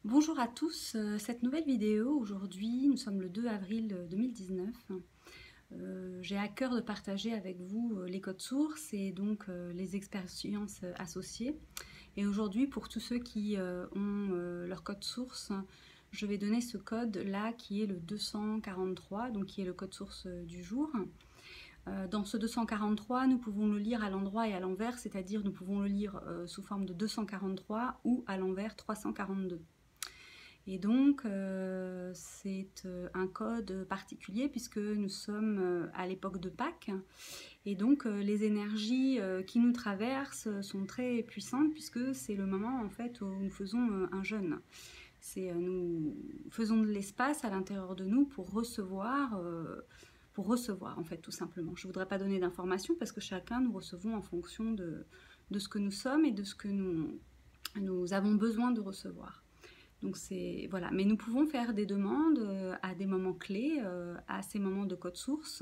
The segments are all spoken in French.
Bonjour à tous, cette nouvelle vidéo aujourd'hui, nous sommes le 2 avril 2019. J'ai à cœur de partager avec vous les codes sources et donc les expériences associées. Et aujourd'hui, pour tous ceux qui ont leur code source, je vais donner ce code là qui est le 243, donc qui est le code source du jour. Dans ce 243, nous pouvons le lire à l'endroit et à l'envers, c'est-à-dire nous pouvons le lire sous forme de 243 ou à l'envers 342. Et donc, c'est un code particulier puisque nous sommes à l'époque de Pâques. Et donc, les énergies qui nous traversent sont très puissantes puisque c'est le moment en fait où nous faisons un jeûne. Nous faisons de l'espace à l'intérieur de nous pour recevoir en fait tout simplement. Je ne voudrais pas donner d'informations parce que chacun nous recevons en fonction de ce que nous sommes et de ce que nous avons besoin de recevoir. Donc c'est voilà, mais nous pouvons faire des demandes à des moments clés, à ces moments de code source,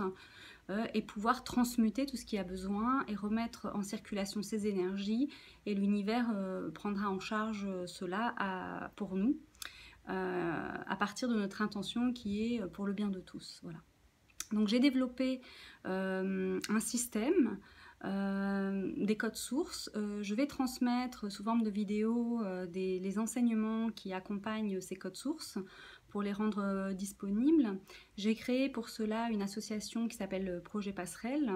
et pouvoir transmuter tout ce qui a besoin et remettre en circulation ces énergies. Et l'univers prendra en charge cela pour nous, à partir de notre intention qui est pour le bien de tous. Voilà. Donc j'ai développé un système. Des codes sources. Je vais transmettre sous forme de vidéo les enseignements qui accompagnent ces codes sources pour les rendre disponibles. J'ai créé pour cela une association qui s'appelle Projet Passerelle,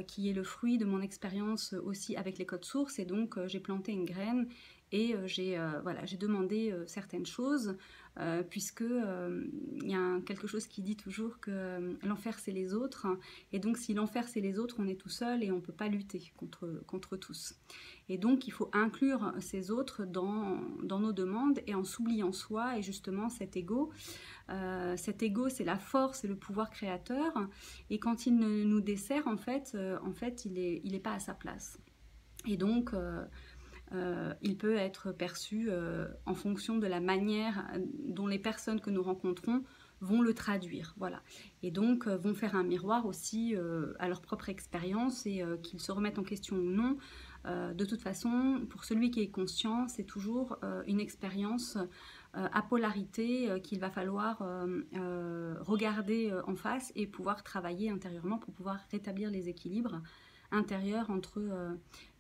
qui est le fruit de mon expérience aussi avec les codes sources, et donc j'ai planté une graine et j'ai demandé certaines choses, puisque il y a quelque chose qui dit toujours que l'enfer c'est les autres, et donc si l'enfer c'est les autres, on est tout seul et on ne peut pas lutter contre tous. Et donc il faut inclure ces autres dans nos demandes et en s'oubliant soi et justement cet ego. Cet ego, c'est la force et le pouvoir créateur, et quand il nous dessert, en fait, il est pas à sa place. Et donc, il peut être perçu en fonction de la manière dont les personnes que nous rencontrons vont le traduire, voilà. Et donc vont faire un miroir aussi à leur propre expérience, et qu'ils se remettent en question ou non. De toute façon, pour celui qui est conscient, c'est toujours une expérience à polarité qu'il va falloir regarder en face et pouvoir travailler intérieurement pour pouvoir rétablir les équilibres intérieurs entre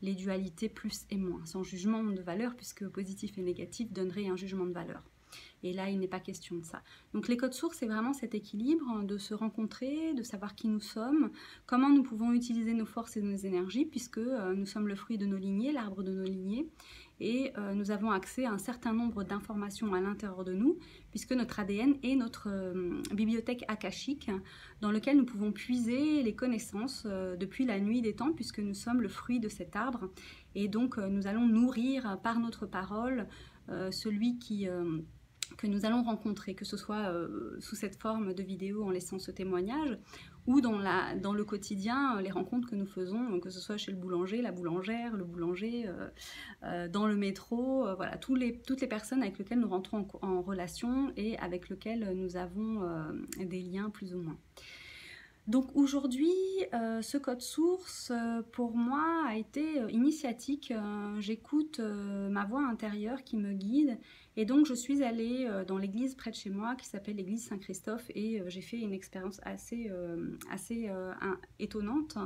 les dualités plus et moins, sans jugement de valeur, puisque positif et négatif donnerait un jugement de valeur. Et là, il n'est pas question de ça. Donc les codes sources, c'est vraiment cet équilibre de se rencontrer, de savoir qui nous sommes, comment nous pouvons utiliser nos forces et nos énergies, puisque nous sommes le fruit de nos lignées, l'arbre de nos lignées, et nous avons accès à un certain nombre d'informations à l'intérieur de nous, puisque notre ADN est notre bibliothèque akashique, dans lequel nous pouvons puiser les connaissances depuis la nuit des temps, puisque nous sommes le fruit de cet arbre. Et donc nous allons nourrir par notre parole celui que nous allons rencontrer, que ce soit sous cette forme de vidéo en laissant ce témoignage, ou dans le quotidien, les rencontres que nous faisons, que ce soit chez le boulanger, la boulangère, le boulanger, dans le métro, voilà, toutes les personnes avec lesquelles nous rentrons en relation et avec lesquelles nous avons des liens plus ou moins. Donc aujourd'hui, ce code source, pour moi, a été initiatique. J'écoute ma voix intérieure qui me guide. Et donc, je suis allée dans l'église près de chez moi, qui s'appelle l'église Saint-Christophe. Et j'ai fait une expérience assez étonnante,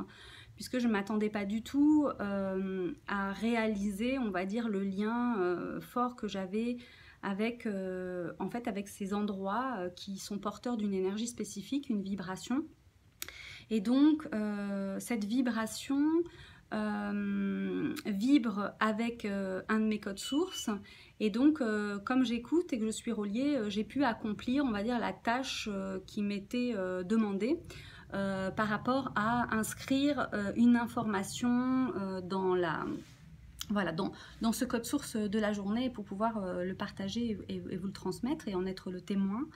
puisque je ne m'attendais pas du tout à réaliser, on va dire, le lien fort que j'avais avec, en fait, avec ces endroits qui sont porteurs d'une énergie spécifique, une vibration. Et donc, cette vibration vibre avec un de mes codes sources. Et donc, comme j'écoute et que je suis reliée, j'ai pu accomplir, on va dire, la tâche qui m'était demandée par rapport à inscrire une information dans ce code source de la journée pour pouvoir le partager et vous le transmettre et en être le témoin.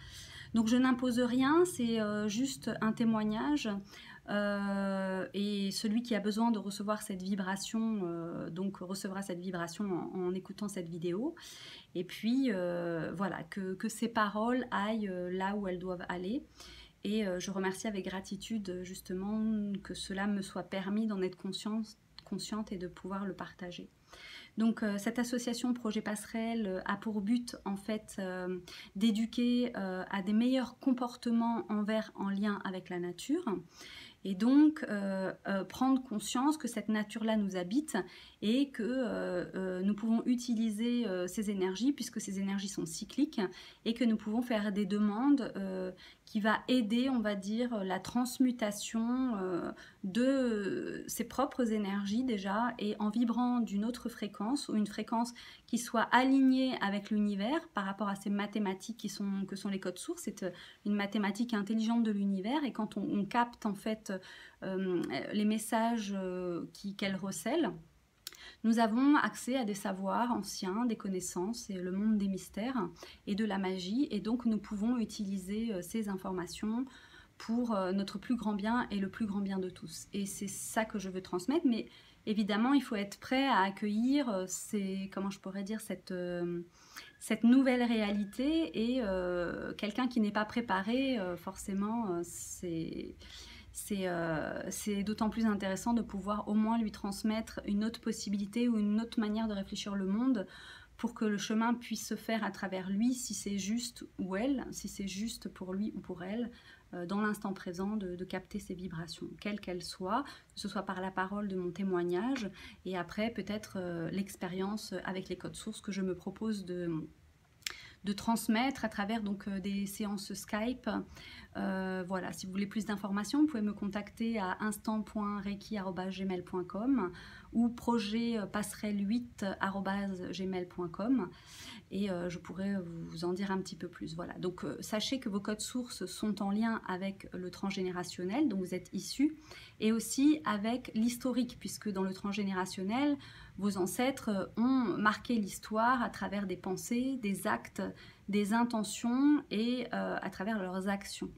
Donc je n'impose rien, c'est juste un témoignage, et celui qui a besoin de recevoir cette vibration, donc recevra cette vibration en écoutant cette vidéo. Et puis voilà, que ces paroles aillent là où elles doivent aller. Et je remercie avec gratitude justement que cela me soit permis d'en être consciente et de pouvoir le partager. Donc cette association Projet Passerelle a pour but en fait d'éduquer à des meilleurs comportements en lien avec la nature. Et donc, prendre conscience que cette nature-là nous habite et que nous pouvons utiliser ces énergies, puisque ces énergies sont cycliques, et que nous pouvons faire des demandes qui va aider, on va dire, la transmutation de ses propres énergies déjà, et en vibrant d'une autre fréquence, ou une fréquence qui soit alignée avec l'univers par rapport à ces mathématiques que sont les codes sources. C'est une mathématique intelligente de l'univers, et quand on capte en fait les messages qu'elle recèle, nous avons accès à des savoirs anciens, des connaissances et le monde des mystères et de la magie, et donc nous pouvons utiliser ces informations pour notre plus grand bien et le plus grand bien de tous. Et c'est ça que je veux transmettre, mais évidemment il faut être prêt à accueillir comment je pourrais dire, cette nouvelle réalité, et quelqu'un qui n'est pas préparé, forcément, c'est d'autant plus intéressant de pouvoir au moins lui transmettre une autre possibilité ou une autre manière de réfléchir le monde, pour que le chemin puisse se faire à travers lui, si c'est juste, ou elle, si c'est juste pour lui ou pour elle, dans l'instant présent, de capter ces vibrations, quelles qu'elles soient, que ce soit par la parole de mon témoignage, et après peut-être l'expérience avec les codes sources que je me propose de transmettre à travers donc des séances Skype. Voilà, si vous voulez plus d'informations, vous pouvez me contacter à instant.reiki@gmail.com ou projetpasserelle8@gmail.com, et je pourrais vous en dire un petit peu plus. Voilà, donc sachez que vos codes sources sont en lien avec le transgénérationnel dont vous êtes issus, et aussi avec l'historique, puisque dans le transgénérationnel, vos ancêtres ont marqué l'histoire à travers des pensées, des actes, des intentions, et à travers leurs actions.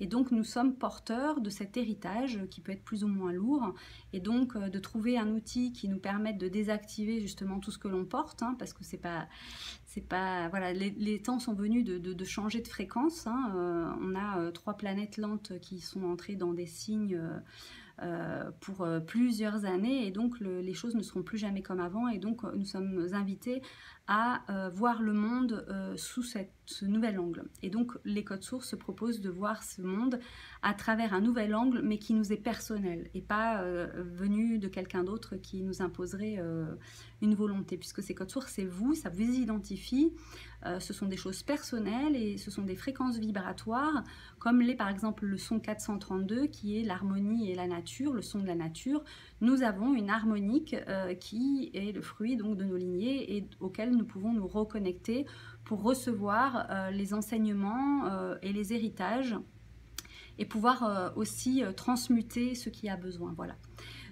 Et donc nous sommes porteurs de cet héritage qui peut être plus ou moins lourd, et donc de trouver un outil qui nous permette de désactiver justement tout ce que l'on porte, hein, parce que c'est pas voilà, les temps sont venus de changer de fréquence, hein. On a 3 planètes lentes qui sont entrées dans des signes pour plusieurs années, et donc les choses ne seront plus jamais comme avant, et donc nous sommes invités à voir le monde sous ce nouvel angle. Et donc les codes sources se proposent de voir ce monde à travers un nouvel angle, mais qui nous est personnel, et pas venu de quelqu'un d'autre qui nous imposerait une volonté, puisque ces codes sources, c'est vous, ça vous identifie, ce sont des choses personnelles, et ce sont des fréquences vibratoires, comme l'est par exemple le son 432, qui est l'harmonie et la nature, le son de la nature. Nous avons une harmonique qui est le fruit donc de nos lignées, et auquel nous pouvons nous reconnecter pour recevoir les enseignements et les héritages, et pouvoir aussi transmuter ce qui a besoin. Voilà.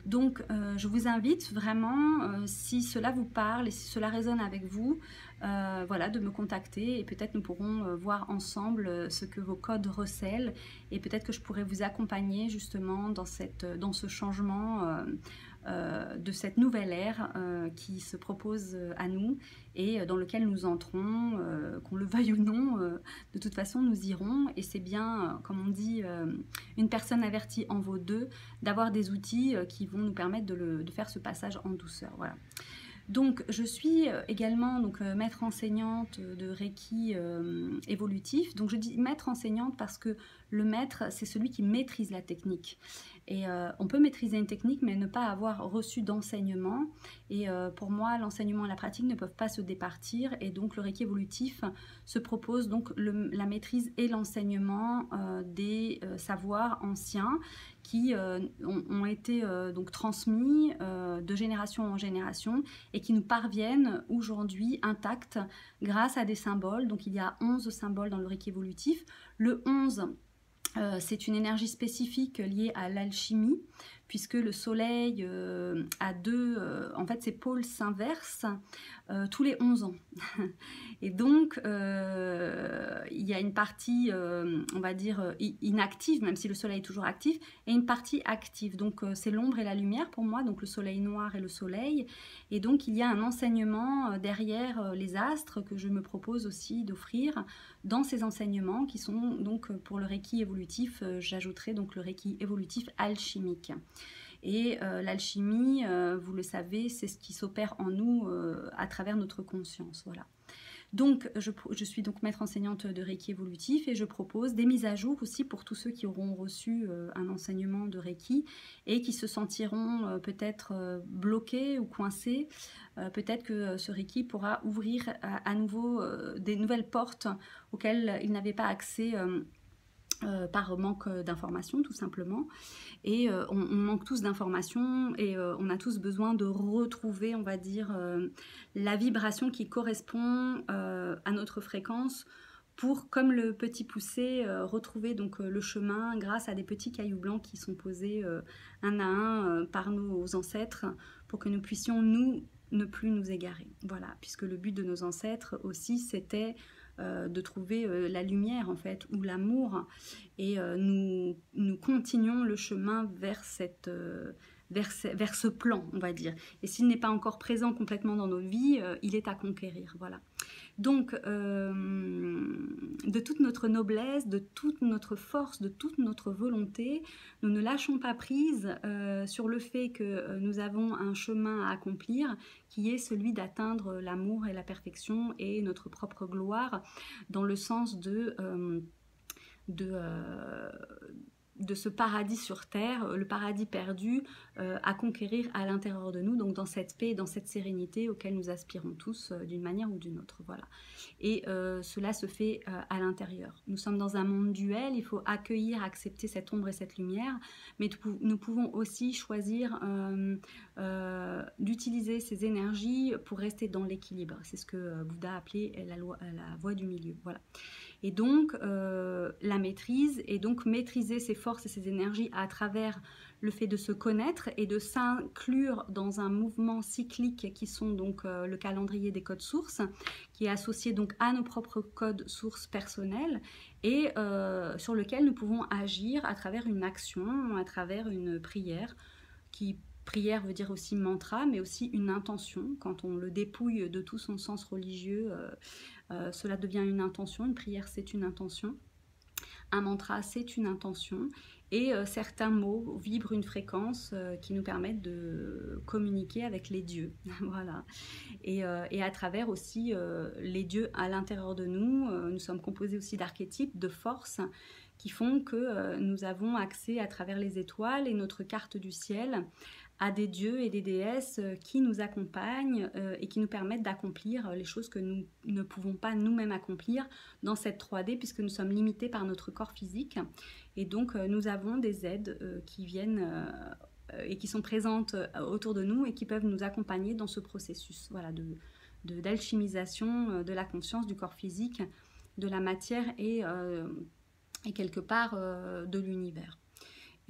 Donc je vous invite vraiment, si cela vous parle et si cela résonne avec vous, voilà, de me contacter, et peut-être nous pourrons voir ensemble ce que vos codes recèlent, et peut-être que je pourrais vous accompagner justement dans ce changement de cette nouvelle ère qui se propose à nous, et dans lequel nous entrons, qu'on le veuille ou non, de toute façon nous irons, et c'est bien, comme on dit, une personne avertie en vaut deux, d'avoir des outils qui vont nous permettre de faire ce passage en douceur. Voilà. Donc je suis également maître enseignante de Reiki évolutif. Donc je dis maître enseignante parce que le maître, c'est celui qui maîtrise la technique. Et on peut maîtriser une technique mais ne pas avoir reçu d'enseignement. Et pour moi, l'enseignement et la pratique ne peuvent pas se départir. Et donc le Reiki évolutif se propose donc la maîtrise et l'enseignement des savoirs anciens qui ont été donc transmis de génération en génération, et qui nous parviennent aujourd'hui intacts grâce à des symboles. Donc il y a 11 symboles dans le Reiki évolutif. Le 11, c'est une énergie spécifique liée à l'alchimie, puisque le soleil a en fait ses pôles s'inversent tous les 11 ans. Et donc il y a une partie, on va dire, inactive, même si le soleil est toujours actif, et une partie active. Donc c'est l'ombre et la lumière pour moi, donc le soleil noir et le soleil. Et donc il y a un enseignement derrière les astres que je me propose aussi d'offrir dans ces enseignements, qui sont donc pour le Reiki évolutif, j'ajouterai donc le Reiki évolutif alchimique. Et l'alchimie, vous le savez, c'est ce qui s'opère en nous à travers notre conscience. Voilà. Donc, je suis donc maître enseignante de Reiki évolutif et je propose des mises à jour aussi pour tous ceux qui auront reçu un enseignement de Reiki et qui se sentiront peut-être bloqués ou coincés. Peut-être que ce Reiki pourra ouvrir à nouveau des nouvelles portes auxquelles ils n'avaient pas accès par manque d'informations tout simplement. Et on manque tous d'informations et on a tous besoin de retrouver, on va dire, la vibration qui correspond à notre fréquence pour, comme le petit poussé, retrouver donc le chemin grâce à des petits cailloux blancs qui sont posés un à un par nos ancêtres pour que nous puissions, nous, ne plus nous égarer. Voilà, puisque le but de nos ancêtres aussi, c'était de trouver la lumière en fait, ou l'amour, et nous continuons le chemin vers vers ce plan, on va dire. Et s'il n'est pas encore présent complètement dans nos vies, il est à conquérir, voilà. Donc, de toute notre noblesse, de toute notre force, de toute notre volonté, nous ne lâchons pas prise sur le fait que nous avons un chemin à accomplir qui est celui d'atteindre l'amour et la perfection et notre propre gloire, dans le sens de ce paradis sur terre, le paradis perdu à conquérir à l'intérieur de nous, donc dans cette paix et dans cette sérénité auquel nous aspirons tous d'une manière ou d'une autre. Voilà. Et cela se fait à l'intérieur. Nous sommes dans un monde duel, il faut accueillir, accepter cette ombre et cette lumière, mais nous pouvons aussi choisir d'utiliser ces énergies pour rester dans l'équilibre. C'est ce que Bouddha appelait la voie du milieu. Voilà. Et donc, la maîtrise, et donc maîtriser ses forces et ses énergies à travers le fait de se connaître et de s'inclure dans un mouvement cyclique qui sont donc le calendrier des codes sources, qui est associé donc à nos propres codes sources personnels et sur lequel nous pouvons agir à travers une action, à travers une prière Prière veut dire aussi mantra, mais aussi une intention. Quand on le dépouille de tout son sens religieux, cela devient une intention. Une prière, c'est une intention. Un mantra, c'est une intention. Et certains mots vibrent une fréquence qui nous permettent de communiquer avec les dieux. Voilà. Et à travers aussi les dieux à l'intérieur de nous, nous sommes composés aussi d'archétypes, de forces, qui font que nous avons accès à travers les étoiles et notre carte du ciel à des dieux et des déesses qui nous accompagnent et qui nous permettent d'accomplir les choses que nous ne pouvons pas nous-mêmes accomplir dans cette 3D puisque nous sommes limités par notre corps physique. Et donc nous avons des aides qui viennent et qui sont présentes autour de nous et qui peuvent nous accompagner dans ce processus, voilà, d'alchimisation de la conscience, du corps physique, de la matière et quelque part de l'univers.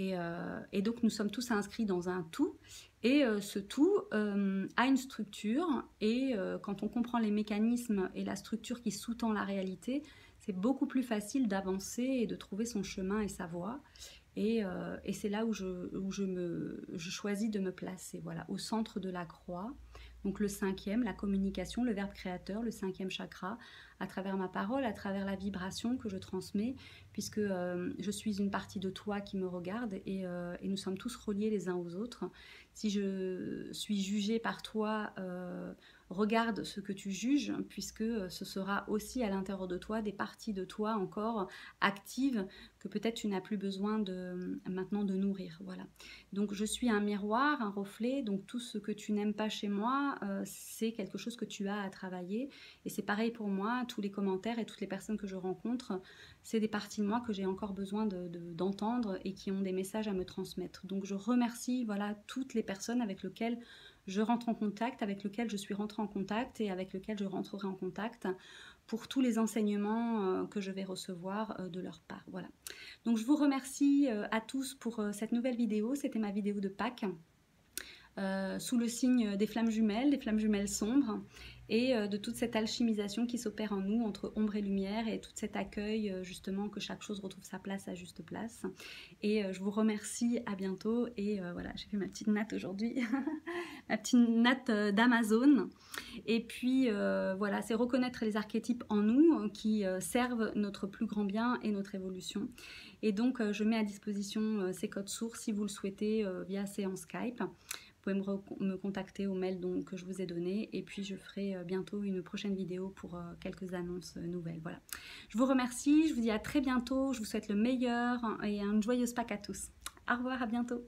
Et donc nous sommes tous inscrits dans un tout, et ce tout a une structure, et quand on comprend les mécanismes et la structure qui sous-tend la réalité, c'est beaucoup plus facile d'avancer et de trouver son chemin et sa voie. Et c'est là où je choisis de me placer, voilà, au centre de la croix. Donc le 5e, la communication, le verbe créateur, le 5e chakra, à travers ma parole, à travers la vibration que je transmets, puisque je suis une partie de toi qui me regarde et nous sommes tous reliés les uns aux autres. Si je suis jugée par toi, regarde ce que tu juges, puisque ce sera aussi à l'intérieur de toi des parties de toi encore actives que peut-être tu n'as plus besoin maintenant de nourrir. Voilà. Donc je suis un miroir, un reflet, donc tout ce que tu n'aimes pas chez moi, c'est quelque chose que tu as à travailler. Et c'est pareil pour moi, tous les commentaires et toutes les personnes que je rencontre, c'est des parties de moi que j'ai encore besoin d'entendre et qui ont des messages à me transmettre. Donc je remercie, voilà, toutes les personnes avec lesquelles je rentre en contact, avec lesquelles je suis rentrée en contact et avec lesquelles je rentrerai en contact pour tous les enseignements que je vais recevoir de leur part. Voilà. Donc je vous remercie à tous pour cette nouvelle vidéo. C'était ma vidéo de Pâques, sous le signe des flammes jumelles sombres. et de toute cette alchimisation qui s'opère en nous entre ombre et lumière et tout cet accueil justement que chaque chose retrouve sa place à juste place. Et je vous remercie, à bientôt et voilà, j'ai fait ma petite natte aujourd'hui, ma petite natte d'Amazon. Et puis voilà, c'est reconnaître les archétypes en nous qui servent notre plus grand bien et notre évolution. Et donc je mets à disposition ces codes sources si vous le souhaitez via séance Skype. Vous pouvez me contacter au mail que je vous ai donné et puis je ferai bientôt une prochaine vidéo pour quelques annonces nouvelles. Voilà. Je vous remercie, je vous dis à très bientôt, je vous souhaite le meilleur et une joyeuse Pâques à tous. Au revoir, à bientôt.